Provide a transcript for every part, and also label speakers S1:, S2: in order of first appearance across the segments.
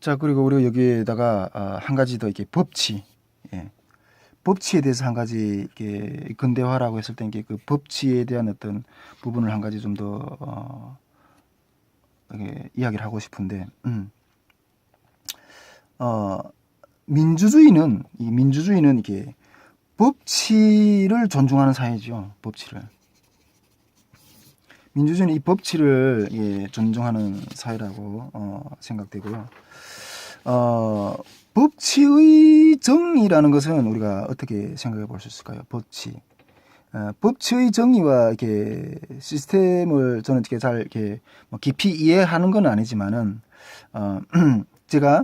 S1: 자, 그리고 우리 여기에다가 한 가지 더 이렇게 법치, 예. 법치에 대해서 한 가지 이렇게 근대화라고 했을 때 이게 그 법치에 대한 어떤 부분을 한 가지 좀 더 이렇게 이야기를 하고 싶은데, 어, 민주주의는 이게 법치를 존중하는 사회죠. 법치를. 민주주의는 이 법치를 존중하는 사회라고 생각되고요. 법치의 정의라는 것은 우리가 어떻게 생각해 볼 수 있을까요? 법치. 법치의 정의와 이렇게 시스템을 저는 이렇게 잘 이렇게 뭐 깊이 이해하는 건 아니지만은 제가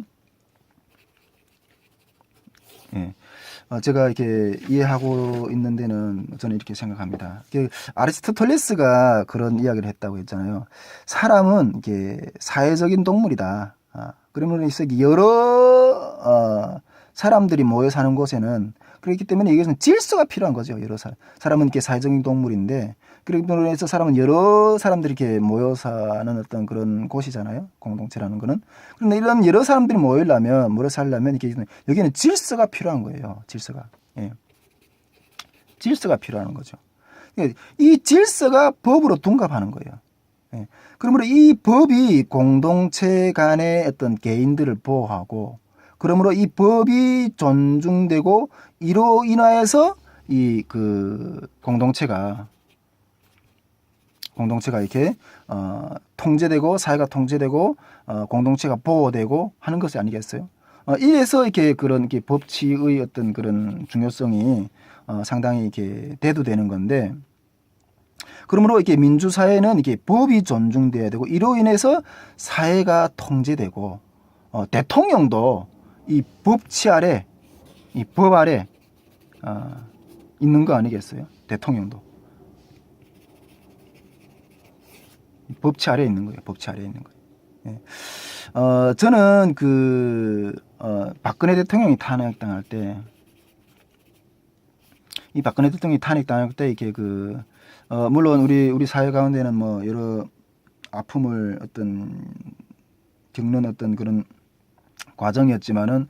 S1: 예. 제가 이렇게 이해하고 있는 데는 저는 이렇게 생각합니다. 아리스토텔레스가 그런 이야기를 했다고 했잖아요. 사람은 이게 사회적인 동물이다. 그러면서 여러 사람들이 모여 사는 곳에는 그렇기 때문에 여기서는 질서가 필요한 거죠. 여러 사람은 이렇게 사회적인 동물인데 그러기 위해서 사람은 여러 사람들이 이렇게 모여 사는 어떤 그런 곳이잖아요. 공동체라는 거는. 그런데 이런 여러 사람들이 모여 살려면 이렇게 여기는 질서가 필요한 거예요. 질서가. 예. 질서가 필요한 거죠. 이 질서가 법으로 둔갑하는 거예요. 예. 그러므로 이 법이 공동체 간의 어떤 개인들을 보호하고 그러므로 이 법이 존중되고 이로 인하여서 이 그 공동체가 이렇게 통제되고 사회가 통제되고 공동체가 보호되고 하는 것이 아니겠어요? 이래서 이렇게 그런 이렇게 법치의 어떤 그런 중요성이 상당히 이렇게 대두되는 건데, 그러므로 이렇게 민주사회는 이렇게 법이 존중돼야 되고 이로 인해서 사회가 통제되고 대통령도 이 법치 아래, 이 법 아래 있는 거 아니겠어요? 대통령도 법치 아래 있는 거예요. 법치 아래 있는 거예요. 예. 저는 박근혜 대통령이 탄핵당할 때, 이 박근혜 대통령이 탄핵당할 때 이렇게 물론 우리 사회 가운데는 뭐 여러 아픔을 겪는 어떤 그런 과정이었지만은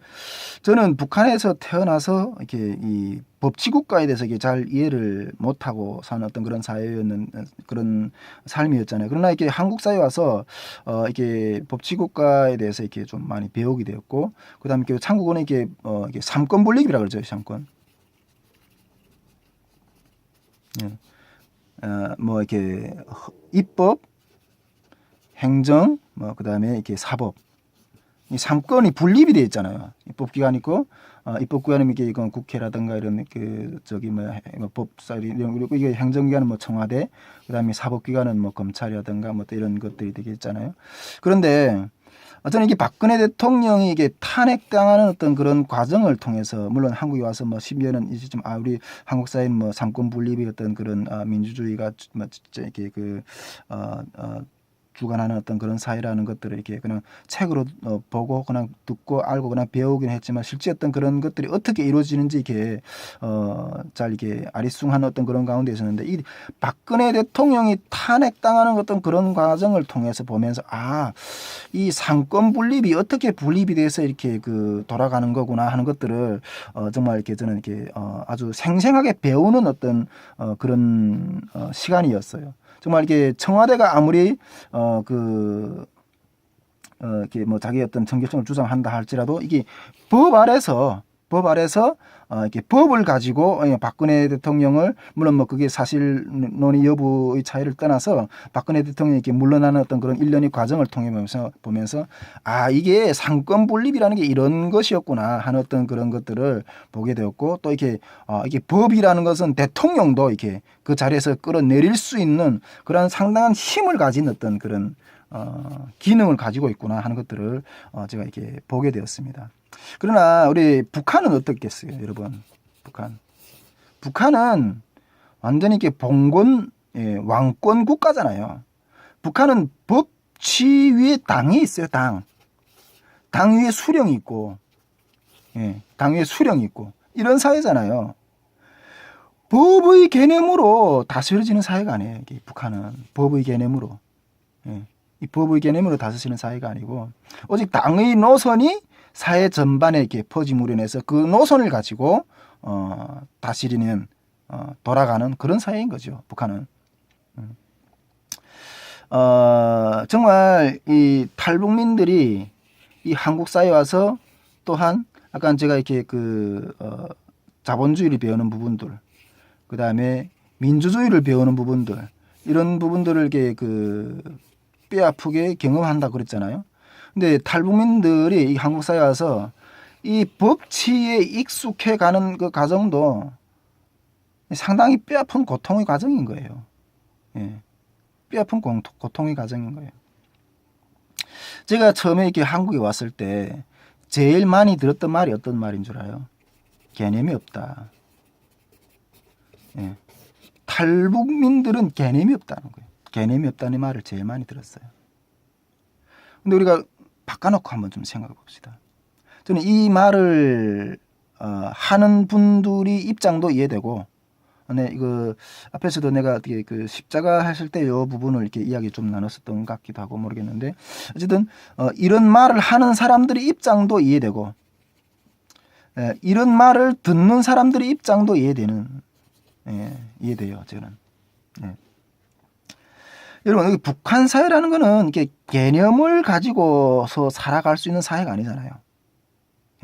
S1: 저는 북한에서 태어나서 이렇게 이 법치국가에 대해서 이게 잘 이해를 못하고 사는 어떤 그런 사회였는 그런 삶이었잖아요. 그러나 이렇게 한국 사회에 와서 이렇게 법치국가에 대해서 이렇게 좀 많이 배우게 되었고, 그다음에 한국은 이게 삼권 분립이라고 그러죠. 삼권. 예. 뭐 이렇게 입법, 행정, 뭐 그다음에 이렇게 사법. 이 삼권이 분립이 되어 있잖아요. 입법기관 있고, 입법기관은 이건 국회라든가 이런 법사위, 그리고 이게 행정기관은 뭐 청와대, 그다음에 사법기관은 뭐 검찰이라든가 뭐 이런 것들이 되겠잖아요. 그런데 저는 이게 박근혜 대통령이 이게 탄핵당하는 어떤 그런 과정을 통해서, 물론 한국에 와서 뭐 10여 년 이제 좀 우리 한국 사회는 뭐 삼권 분립의 어떤 그런 민주주의가 뭐 진짜 이렇게 주관하는 어떤 그런 사회라는 것들을 이렇게 그냥 책으로 보고 그냥 듣고 알고 그냥 배우긴 했지만, 실제 어떤 그런 것들이 어떻게 이루어지는지 이렇게 잘 이렇게 아리숭한 어떤 그런 가운데 있었는데, 이 박근혜 대통령이 탄핵당하는 어떤 그런 과정을 통해서 보면서 이 상권 분립이 어떻게 분립이 돼서 이렇게 돌아가는 거구나 하는 것들을 정말 이렇게 저는 이렇게 아주 생생하게 배우는 어떤 그런 시간이었어요. 정말 이게 청와대가 아무리 이렇게 뭐 자기 어떤 정체성을 주장한다 할지라도 이게 법 아래서 이렇게 법을 가지고 박근혜 대통령을, 물론 뭐 그게 사실 논의 여부의 차이를 떠나서 박근혜 대통령이 이렇게 물러나는 어떤 그런 일련의 과정을 보면서 이게 상권 분립이라는 게 이런 것이었구나 하는 어떤 그런 것들을 보게 되었고, 또 이게 법이라는 것은 대통령도 이렇게 그 자리에서 끌어내릴 수 있는 그런 상당한 힘을 가진 어떤 그런 기능을 가지고 있구나 하는 것들을 제가 이렇게 보게 되었습니다. 그러나 우리 북한은 어떻겠어요, 여러분? 북한은 완전히 이렇게 봉건 왕권 국가잖아요. 북한은 법치 위에 당이 있어요. 당 위에 수령이 있고, 당 위에 수령이 있고 이런 사회잖아요. 법의 개념으로 다스려지는 사회가 아니에요. 북한은 법의 개념으로. 이 법의 개념으로 다스리는 사회가 아니고 오직 당의 노선이 사회 전반에 이렇게 퍼짐으로 인해서 그 노선을 가지고 다스리는 돌아가는 그런 사회인 거죠. 북한은. 정말 이 탈북민들이 이 한국 사회에 와서 또한 아까 제가 이렇게 자본주의를 배우는 부분들, 그 다음에 민주주의를 배우는 부분들, 이런 부분들을 이렇게 뼈아프게 경험한다 그랬잖아요. 근데 탈북민들이 이 한국 사회에 와서 이 법치에 익숙해 가는 그 과정도 상당히 뼈아픈 고통의 과정인 거예요. 예. 뼈아픈 고통의 과정인 거예요. 제가 처음에 이렇게 한국에 왔을 때 제일 많이 들었던 말이 어떤 말인 줄 알아요? 개념이 없다. 예. 탈북민들은 개념이 없다는 거예요. 개념이 없다는 말을 제일 많이 들었어요. 근데 우리가 바꿔놓고 한번 좀 생각해 봅시다. 저는 이 말을 하는 분들이 입장도 이해되고, 네, 이거 앞에서도 내가 어떻게 십자가 하실 때 이 부분을 이렇게 이야기 좀 나눴었던 것 같기도 하고 모르겠는데, 어쨌든 이런 말을 하는 사람들의 입장도 이해되고, 이런 말을 듣는 사람들의 입장도 이해돼요, 저는. 예. 여러분, 여기 북한 사회라는 거는 이렇게 개념을 가지고서 살아갈 수 있는 사회가 아니잖아요.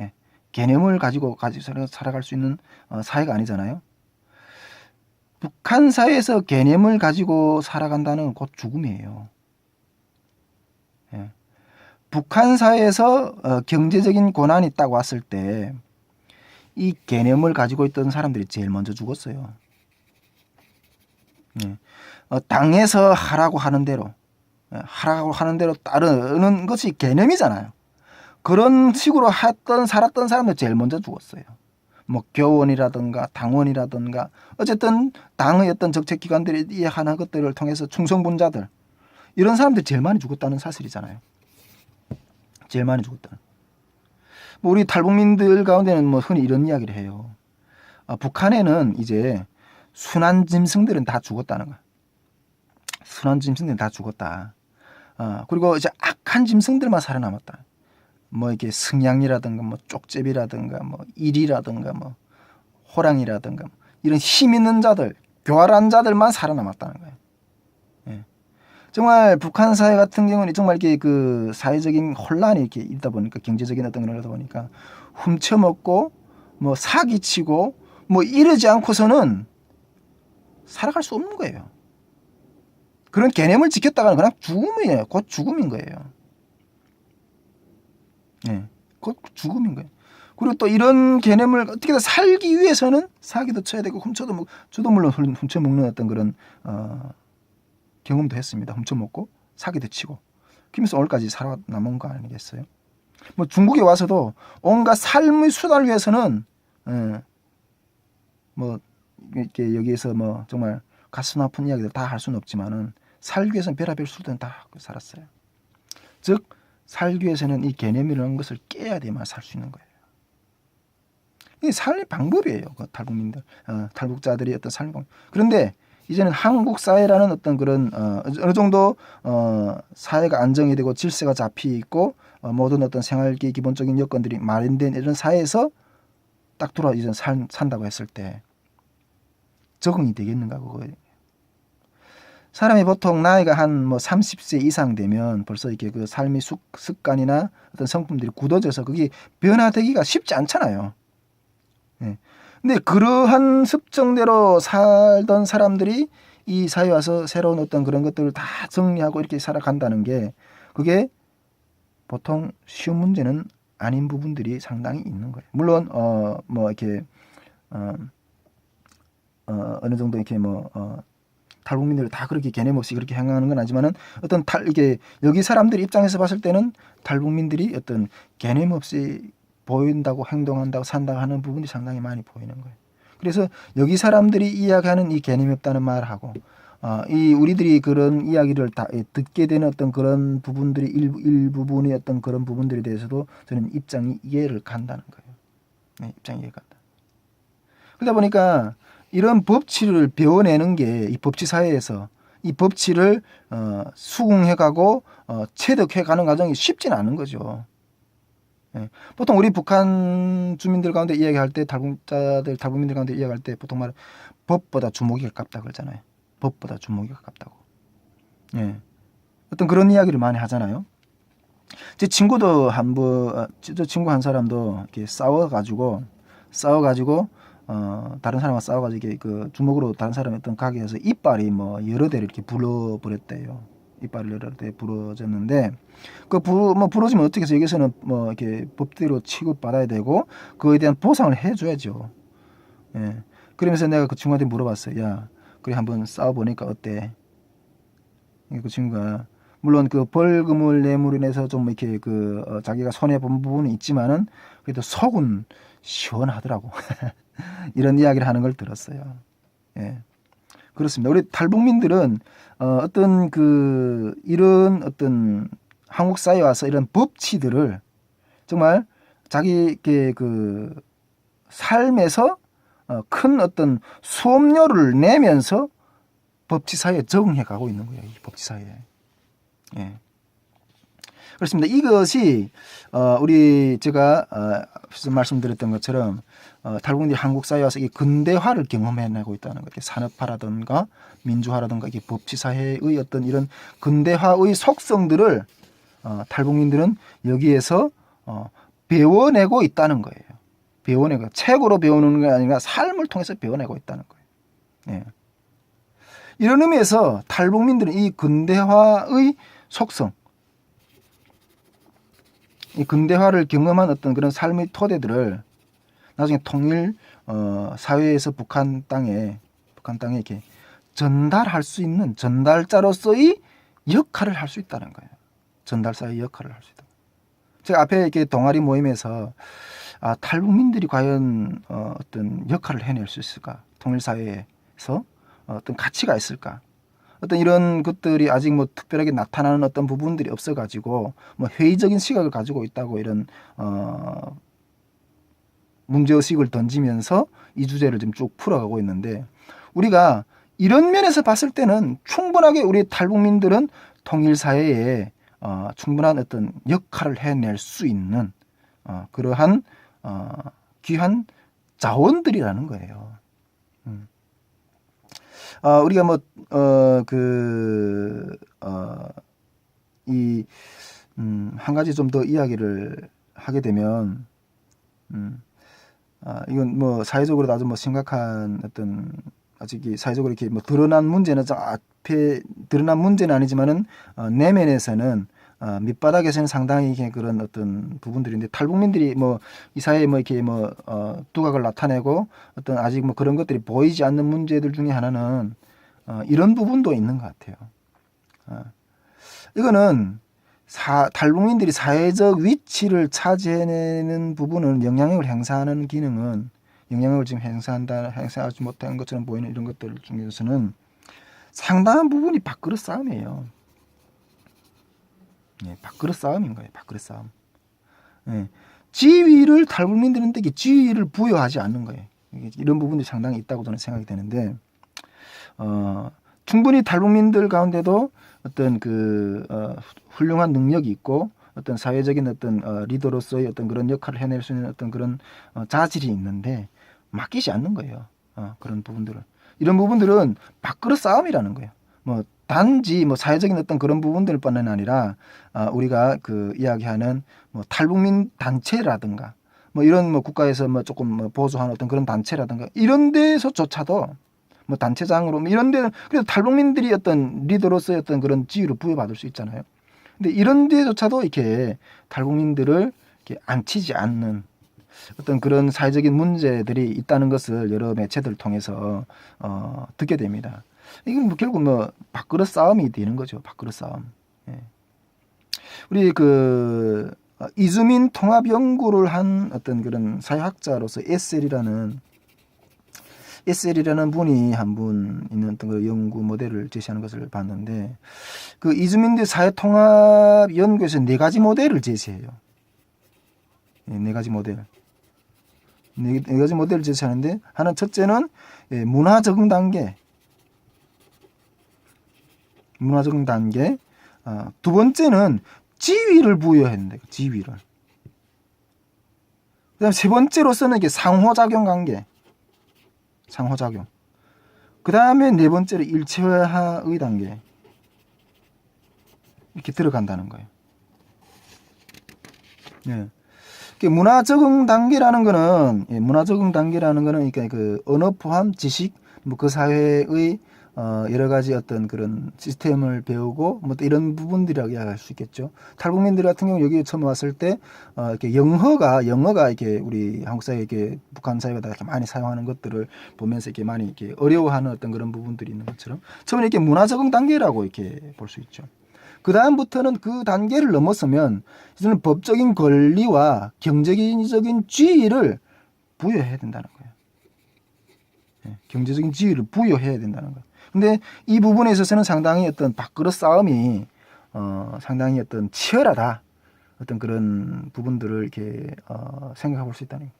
S1: 예. 개념을 가지고 살아갈 수 있는 사회가 아니잖아요. 북한 사회에서 개념을 가지고 살아간다는 곧 죽음이에요. 예. 북한 사회에서 경제적인 고난이 딱 왔을 때 이 개념을 가지고 있던 사람들이 제일 먼저 죽었어요. 예. 당에서 하라고 하는 대로 따르는 것이 개념이잖아요. 그런 식으로 살았던 사람들 제일 먼저 죽었어요. 뭐 교원이라든가 당원이라든가 어쨌든 당의 어떤 정책기관들이 이해하는 것들을 통해서 충성분자들, 이런 사람들이 제일 많이 죽었다는 사실이잖아요. 제일 많이 죽었다는. 뭐 우리 탈북민들 가운데는 뭐 흔히 이런 이야기를 해요. 북한에는 이제 순한 짐승들은 다 죽었다는 거야. 순한 짐승들은 다 죽었다. 그리고 이제 악한 짐승들만 살아남았다. 뭐 이렇게 승냥이라든가 뭐 쪽제비라든가 뭐 일이라든가 뭐 호랑이라든가 이런 힘 있는 자들, 교활한 자들만 살아남았다는 거예요. 예. 정말 북한 사회 같은 경우는 정말 이렇게 사회적인 혼란이 이렇게 있다 보니까, 경제적인 어떤 그러다 보니까 훔쳐먹고 뭐 사기치고 뭐 이러지 않고서는 살아갈 수 없는 거예요. 그런 개념을 지켰다가는 그냥 죽음이에요. 곧 죽음인 거예요. 예, 곧 죽음인 거예요. 그리고 또 이런 개념을 어떻게든 살기 위해서는 사기도 쳐야 되고 저도 물론 훔쳐먹는 어떤 그런 경험도 했습니다. 훔쳐먹고 사기도 치고 그러면서 오늘까지 살아남은 거 아니겠어요? 뭐 중국에 와서도 온갖 삶의 수단을 위해서는 뭐 이렇게 여기에서 뭐 정말 가슴 아픈 이야기들 다 할 수는 없지만은 살기 위해서는 별의별 수단을 다 살았어요. 즉 살기 위해서는 이 개념이라는 것을 깨야 돼야만 살 수 있는 거예요. 이게 삶의 방법이에요. 탈북민들, 탈북자들이 어떤 삶의 방법. 그런데 이제는 한국 사회라는 어떤 그런 어느 정도 사회가 안정이 되고 질서가 잡히 있고 모든 어떤 생활기 기본적인 여건들이 마련된 이런 사회에서 딱 돌아 이제 산다고 했을 때 적응이 되겠는가 그거예요. 사람이 보통 나이가 한 뭐 30세 이상 되면 벌써 이렇게 삶의 습관이나 어떤 성품들이 굳어져서 그게 변화되기가 쉽지 않잖아요. 예. 근데 그러한 습성대로 살던 사람들이 이 사회에 와서 새로운 어떤 그런 것들을 다 정리하고 이렇게 살아간다는 게 그게 보통 쉬운 문제는 아닌 부분들이 상당히 있는 거예요. 물론 뭐 이렇게 어느 정도 이렇게 탈북민들 다 그렇게 개념 없이 그렇게 행하는 건 아니지만은 어떤 이게 여기 사람들 입장에서 봤을 때는 탈북민들이 어떤 개념 없이 보인다고 행동한다고 산다고 하는 부분이 상당히 많이 보이는 거예요. 그래서 여기 사람들이 이야기하는 이 개념이 없다는 말하고 이 우리들이 그런 이야기를 다 듣게 되는 어떤 그런 부분들이 일부분의 어떤 그런 부분들에 대해서도 저는 입장이 이해를 간다는 거예요. 네, 입장이 이해가 간다. 그러다 보니까 이런 법치를 배워내는 게 이 법치 사회에서 이 법치를 수긍해가고 체득해가는 과정이 쉽지는 않은 거죠. 예. 보통 우리 북한 주민들 가운데 이야기할 때 탈북민들 가운데 이야기할 때 보통 말 법보다 주먹이 가깝다 그러잖아요. 법보다 주먹이 가깝다고. 예. 어떤 그런 이야기를 많이 하잖아요. 제 친구도 저 친구 한 사람도 이렇게 싸워가지고 다른 사람과 싸워가지고 이게 그 주먹으로 다른 사람의 어떤 가게에서 이빨이 뭐 여러 대를 이렇게 불어버렸대요. 이빨을 여러 대 부러졌는데 부러지면 어떻게 해서 여기서는 뭐 이렇게 법대로 취급받아야 되고 그거에 대한 보상을 해줘야죠. 예. 그러면서 내가 그 친구한테 물어봤어요. 야, 그래 한번 싸워보니까 어때? 그 친구가 물론 그 벌금을 내므로 인해서 좀 이렇게 자기가 손해 본 부분은 있지만은 그래도 속은 시원하더라고. 이런 이야기를 하는 걸 들었어요. 예. 그렇습니다. 우리 탈북민들은 이런 어떤 한국 사회에 와서 이런 법치들을 정말 자기의 그 삶에서 큰 어떤 수업료를 내면서 법치 사회에 적응해 가고 있는 거예요. 이 법치 사회에. 예. 그렇습니다. 이것이 제가 앞서 말씀드렸던 것처럼 탈북민들이 한국 사회에 와서 이 근대화를 경험해내고 있다는 것, 산업화라든가 민주화라든가 이게 법치 사회의 어떤 이런 근대화의 속성들을 탈북민들은 여기에서 배워내고 있다는 거예요. 배워내고 책으로 배우는 게 아니라 삶을 통해서 배워내고 있다는 거예요. 예. 이런 의미에서 탈북민들은 이 근대화의 속성, 이 근대화를 경험한 어떤 그런 삶의 토대들을 나중에 통일 사회에서 북한 땅에 이렇게 전달할 수 있는 전달자로서의 역할을 할 수 있다는 거예요. 전달사의 역할을 할 수 있다. 제가 앞에 이렇게 동아리 모임에서 탈북민들이 과연 어떤 역할을 해낼 수 있을까? 통일 사회에서 어떤 가치가 있을까? 어떤 이런 것들이 아직 뭐 특별하게 나타나는 어떤 부분들이 없어가지고 뭐 회의적인 시각을 가지고 있다고 이런 문제의식을 던지면서 이 주제를 지금 쭉 풀어가고 있는데 우리가 이런 면에서 봤을 때는 충분하게 우리 탈북민들은 통일 사회에 충분한 어떤 역할을 해낼 수 있는 그러한 귀한 자원들이라는 거예요. 우리가 한 가지 좀 더 이야기를 하게 되면, 이건 뭐 사회적으로 아주 뭐 심각한 어떤 아직 이 사회적으로 이렇게 뭐 드러난 문제는 저 앞에 드러난 문제는 아니지만은 내면에서는 밑바닥에서는 상당히 이게 그런 어떤 부분들인데 탈북민들이 뭐 이 사회에 뭐 이렇게 두각을 나타내고 어떤 아직 뭐 그런 것들이 보이지 않는 문제들 중에 하나는 이런 부분도 있는 것 같아요. 이거는 탈북민들이 사회적 위치를 차지해내는 부분은 영향력을 행사하는 기능은 영향력을 지금 행사하지 못하는 것처럼 보이는 이런 것들 중에서는 상당한 부분이 밥그릇 싸움이에요. 예, 밥그릇 싸움인 거예요. 밥그릇 싸움. 예, 지위를 탈북민들한테 지위를 부여하지 않는 거예요. 이런 부분이 상당히 있다고 저는 생각이 되는데 충분히 탈북민들 가운데도 어떤 훌륭한 능력이 있고 어떤 사회적인 어떤 리더로서의 어떤 그런 역할을 해낼 수 있는 어떤 그런 자질이 있는데 맡기지 않는 거예요. 그런 부분들을. 이런 부분들은 밥그릇 싸움이라는 거예요. 뭐 단지 뭐 사회적인 어떤 그런 부분들뿐만 아니라 우리가 이야기하는 뭐 탈북민 단체라든가 뭐 이런 뭐 국가에서 뭐 조금 뭐 보조하는 어떤 그런 단체라든가 이런 데서조차도 뭐 단체장으로 뭐 이런 데는 그래도 탈북민들이 어떤 리더로서의 어떤 그런 지위를 부여받을 수 있잖아요. 근데 이런 데조차도 이렇게 탈북민들을 이렇게 앉히지 않는 어떤 그런 사회적인 문제들이 있다는 것을 여러 매체들을 통해서 듣게 됩니다. 이건 뭐 결국 뭐 밥그릇 싸움이 되는 거죠. 밥그릇 싸움. 예. 우리 이주민 통합 연구를 한 어떤 그런 사회학자로서 SL이라는 분이 한 분 있는 어떤 그 연구 모델을 제시하는 것을 봤는데 그 이주민들 사회 통합 연구에서 4가지 모델을 제시해요. 네, 4가지 모델. 네 가지 모델을 제시하는데 하나 첫째는 문화 적응 단계. 문화적인 단계. 두 번째는 지위를 부여해야 된다. 지위를. 그다음 세 번째로서는 이게 상호작용 관계. 상호작용. 그다음에 네 번째로 일체화의 단계. 이렇게 들어간다는 거예요. 예. 문화 적응 단계라는 거는, 문화 적응 단계라는 거는 그러니까 그 언어 포함 지식, 뭐 그 사회의 여러 가지 어떤 그런 시스템을 배우고 뭐 이런 부분들이라고 이야기할 수 있겠죠. 탈북민들 같은 경우 여기 처음 왔을 때 이렇게 영어가 이렇게 우리 한국 사회 이렇게 북한 사회가 이렇게 많이 사용하는 것들을 보면서 이렇게 많이 이렇게 어려워하는 어떤 그런 부분들이 있는 것처럼 처음에 이렇게 문화 적응 단계라고 이렇게 볼 수 있죠. 그 다음부터는 그 단계를 넘어서면 이제는 법적인 권리와 경제적인 지위를 부여해야 된다는 거예요. 예, 경제적인 지위를 부여해야 된다는 거예요. 근데 이 부분에 있어서는 상당히 어떤 밥그릇 싸움이 상당히 어떤 치열하다. 어떤 그런 부분들을 이렇게 생각해 볼 수 있다는 거예요.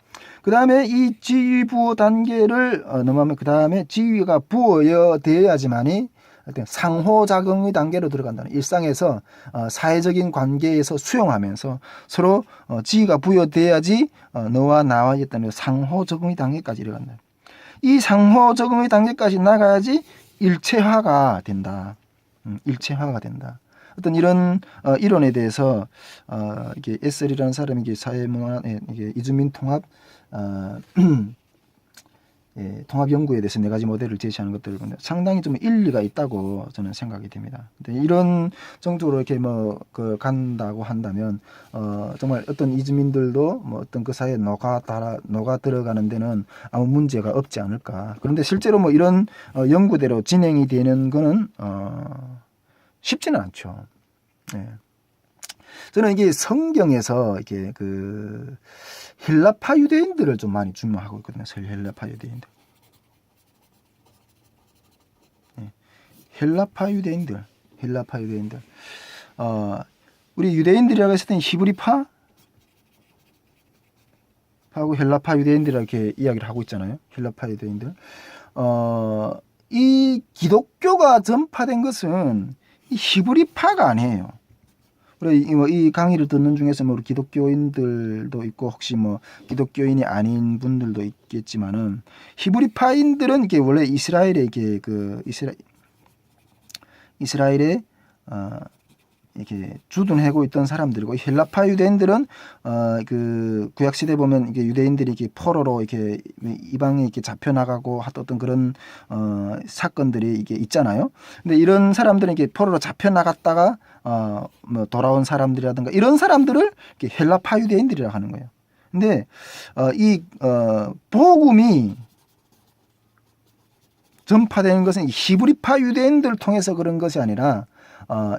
S1: 그 다음에 이 지위 부여 단계를 넘어가면 그 다음에 지위가 부여되어야지만이 어떤 상호작용의 단계로 들어간다는 일상에서 사회적인 관계에서 수용하면서 서로 지위가 부여돼야지 너와 나와 있다는 상호작용의 단계까지 들어간다. 이 상호작용의 단계까지 나가야지 일체화가 된다. 일체화가 된다. 어떤 이런 이론에 대해서 이게 에셀이라는 사람이 이게 사회문화 이게 이주민 통합 예, 통합 연구에 대해서 네 가지 모델을 제시하는 것들을 보면 상당히 좀 일리가 있다고 저는 생각이 됩니다. 근데 이런 정도로 이렇게 간다고 한다면 정말 어떤 이주민들도 뭐 어떤 그 사회에 녹아 들어가는 데는 아무 문제가 없지 않을까. 그런데 실제로 뭐 이런 연구대로 진행이 되는 거는 쉽지는 않죠. 예. 저는 이게 성경에서 이게 그 헬라파 유대인들을 좀 많이 주목하고 있거든요. 헬라파 유대인들. 네. 헬라파 유대인들. 우리 유대인들이라고 했을 때 히브리파 하고 헬라파 유대인들이라고 이렇게 이야기를 하고 있잖아요. 헬라파 유대인들. 이 기독교가 전파된 것은 이 히브리파가 아니에요. 이 강의를 듣는 중에서 뭐 기독교인들도 있고 혹시 뭐 기독교인이 아닌 분들도 있겠지만은 히브리파인들은 이게 원래 이스라엘에 이게 그 이스라엘에 이렇게 주둔하고 있던 사람들이고 헬라파 유대인들은 그 구약 시대 보면 이게 유대인들이 이렇게 포로로 이렇게 이방에 이렇게 잡혀 나가고 어떤 그런 사건들이 이게 있잖아요. 근데 이런 사람들은 이렇게 포로로 잡혀 나갔다가 뭐 돌아온 사람들이라든가 이런 사람들을 이렇게 헬라파 유대인들이라고 하는 거예요. 근데 이 복음이 전파되는 것은 히브리파 유대인들을 통해서 그런 것이 아니라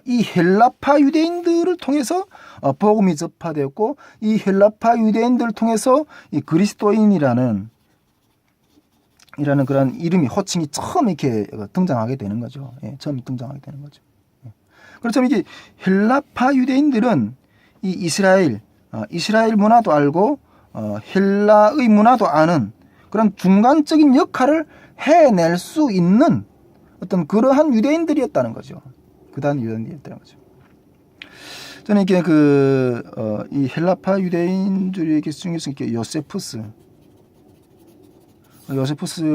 S1: 이 헬라파 유대인들을 통해서 복음이 전파되었고 이 헬라파 유대인들을 통해서 이 그리스도인이라는 그런 이름이 호칭이 처음 이렇게 등장하게 되는 거죠. 예, 처음 등장하게 되는 거죠. 예. 그렇죠. 이게 헬라파 유대인들은 이 이스라엘 문화도 알고 헬라의 문화도 아는 그런 중간적인 역할을 해낼 수 있는 어떤 그러한 유대인들이었다는 거죠. 그다음 유대인들이었다는 거죠. 저는 이게 이 헬라파 유대인들이 중에서 이렇게 요세푸스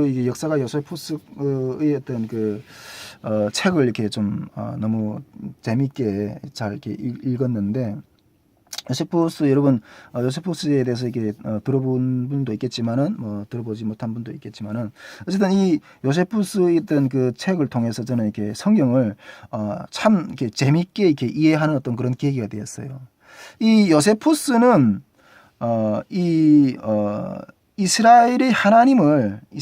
S1: 이게 역사가 요세푸스의 어떤 책을 이렇게 좀 너무 재밌게 잘 이렇게 읽었는데 요세푸스 여러분 요세푸스에 대해서 이게 들어본 분도 있겠지만은 뭐 들어보지 못한 분도 있겠지만은 어쨌든 이 요세푸스의 어떤 그 책을 통해서 저는 이렇게 성경을 참 이렇게 재밌게 이렇게 이해하는 어떤 그런 계기가 되었어요. 이 요세푸스는 이스라엘의 하나님을 이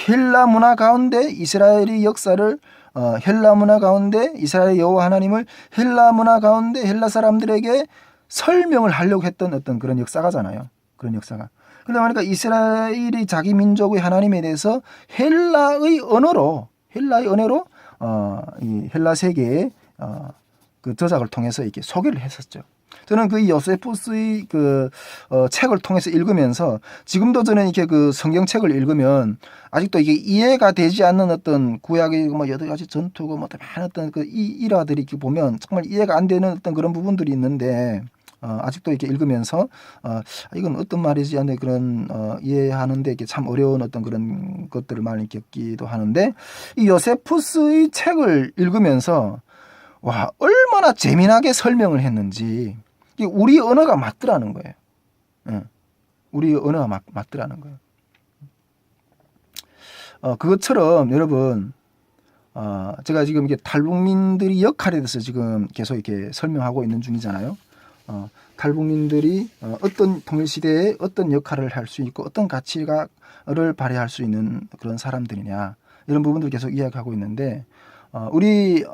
S1: 헬라 문화 가운데 이스라엘의 역사를 헬라 문화 가운데 이스라엘 여호와 하나님을 헬라 문화 가운데 헬라 사람들에게 설명을 하려고 했던 어떤 그런 역사가잖아요. 그런 역사가. 그러다 보니까 이스라엘이 자기 민족의 하나님에 대해서 헬라의 언어로 이 헬라 세계에 그 저작을 통해서 이렇게 소개를 했었죠. 저는 그 요세푸스의 그 책을 통해서 읽으면서 지금도 저는 이렇게 그 성경책을 읽으면 아직도 이게 이해가 되지 않는 어떤 구약의 뭐 여러 가지 전투고 뭐 많은 어떤 그 일화들이 이렇게 보면 정말 이해가 안 되는 어떤 그런 부분들이 있는데 아직도 이렇게 읽으면서 이건 어떤 말이지 하는 그런 이해하는데 이게 참 어려운 어떤 그런 것들을 많이 겪기도 하는데 이 요세푸스의 책을 읽으면서 와 얼마나 재미나게 설명을 했는지 이게 우리 언어가 맞더라는 거예요. 우리 언어가 맞더라는 거예요. 그것처럼 여러분 제가 지금 이게 탈북민들이 역할에 대해서 지금 계속 이렇게 설명하고 있는 중이잖아요. 탈북민들이 어떤 통일시대에 어떤 역할을 할 수 있고 어떤 가치를 발휘할 수 있는 그런 사람들이냐 이런 부분들 계속 이야기하고 있는데 우리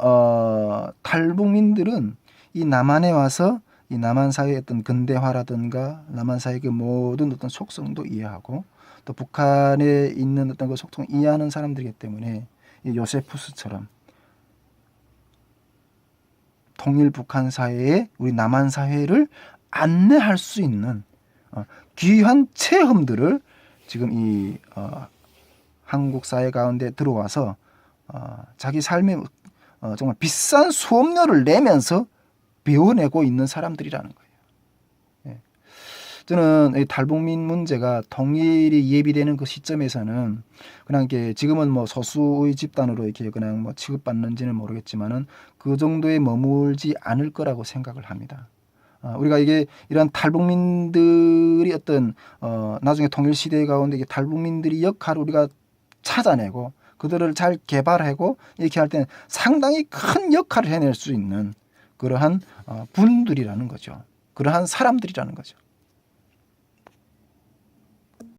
S1: 탈북민들은 이 남한에 와서 이 남한 사회의 어떤 근대화라든가 남한 사회의 그 모든 어떤 속성도 이해하고 또 북한에 있는 어떤 그 속성을 이해하는 사람들이기 때문에 이 요세푸스처럼 통일 북한 사회에 우리 남한 사회를 안내할 수 있는 귀한 체험들을 지금 이 한국 사회 가운데 들어와서 자기 삶에 정말 비싼 수업료를 내면서 배워내고 있는 사람들이라는 거예요. 저는 이 탈북민 문제가 통일이 예비되는 그 시점에서는 그냥 이렇게 지금은 뭐 소수의 집단으로 이렇게 그냥 뭐 취급받는지는 모르겠지만은 그 정도에 머물지 않을 거라고 생각을 합니다. 우리가 이게 이런 탈북민들이 어떤 나중에 통일 시대 가운데 이게 탈북민들이 역할을 우리가 찾아내고 그들을 잘 개발하고 이렇게 할 때는 상당히 큰 역할을 해낼 수 있는 그러한 분들이라는 거죠. 그러한 사람들이라는 거죠.